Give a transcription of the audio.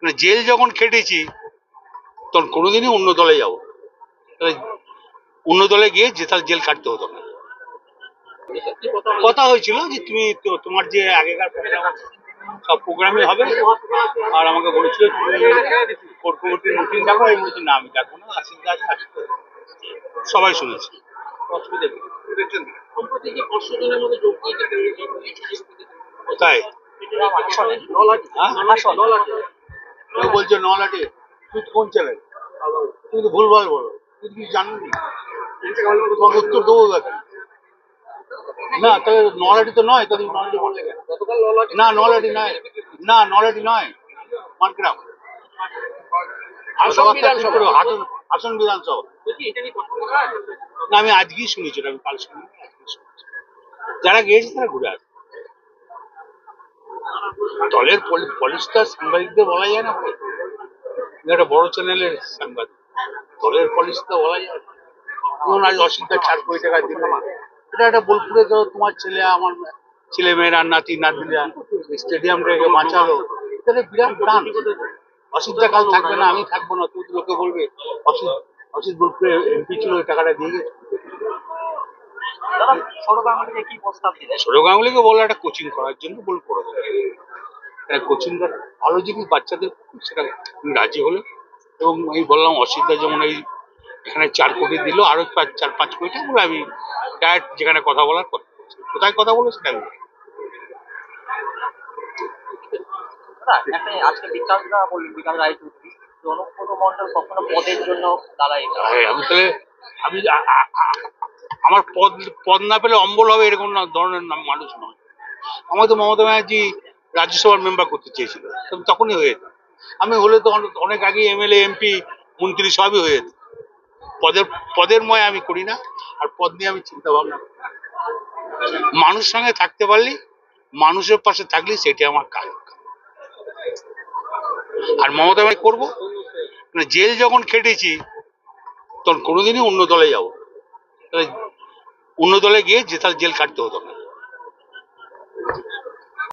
মানে জেল যখন খেটেছি তখন কোনোদিনই অন্য দলে যাবো, অন্য দলে গিয়ে যে তার জেল কাটতে হতো না। কথা হয়েছিল যে তুমি তোমার যে আগেকার প্রোগ্রাম সব প্রোগ্রামে হবে, আর আমাকে বলেছিল তুমি কোর কমিটির মিটিং ডাকো। আমি বলছি না, আমি ডাকবো না, আশিস দাস থাকবে। সবাই শুনেছে। তাই কেউ বলছে নলাটে, তুই কোন ছেলে, তুমি তো ভুলভাল বলো, তুই কিছু জানি তোমাকে উত্তর দেবো দেখেন। না তাহলে নলাটি তো নয়, তাহলে নলাটি বললে কেন? না নলাটি নয়, না নলাটি নয়, মানগ্রাম আসন বিধানসভা। না আমি আজকেই শুনেছি, আমি কাল শুনি, যারা গিয়েছে তারা ঘুরে আসে। দলের পলিসটা সাংবাদিকদের বলা যায় না, একটা বড় চ্যানেলের সাংবাদিক, দলের পলিসটা বলা যায় না। যেমন আজ অসিদ্ধা 4 কোটি টাকা দিল, এটা একটা বোলপুরে ধরো তোমার ছেলে, আমার ছেলে মেয়েরা, নাতি নাতনিরা স্টেডিয়ামটাকে বাঁচালো, তাহলে বিরাট টান। অসিদ্ধা কাল থাকবে না, আমি থাকবো না, তুই লোকে বলবে অসিত বোলপুরে এমপি ছিল, ওই টাকাটা দিয়ে গেছে। সৌরভ গাঙ্গুলিকে বললো একটা কোচিং করার জন্য, বল করে দেবে কোচিং করা ভালো জিনিস বাচ্চাদের, সেটা রাজি হলো। এবং আমি বললাম অসিদ্ধা যেমন এই এখানে 4 কোটি দিল, আরো 4-5 কোটি বলে আমি ডাইরেক্ট যেখানে কথা বলার কথা, কোথায় কথা বলো সেটা আমি। আজকে বিকাশদা বললেন, বিকাশ রায়চৌধুরী অনুব্রত মন্ডল কখনো পদের জন্য দাঁড়ায় না। আমি তাহলে আমি আমার পদ পদ না পেলে অম্বল হবে এরকম ধরনের মানুষ নয়। আমার তো মমতা ব্যানার্জি রাজ্যসভার মেম্বার করতে চেয়েছিল, তখনই হয়ে যেত। আমি হলে তো অনেক আগে এমএলএ এমপি মন্ত্রী সবই হয়ে যেত। পদের ময় আমি করি না, আর পদ নিয়ে আমি চিন্তা ভাবনা। মানুষ সঙ্গে থাকতে পারলি, মানুষের পাশে থাকলি, সেটা আমার কাজ। আর মমতা ব্যানার্জি করবো, মানে জেল যখন খেটেছি তখন কোনোদিনই অন্য দলে যাবো, অন্য দলে গিয়ে যে তার জেল কাটতে হতো না।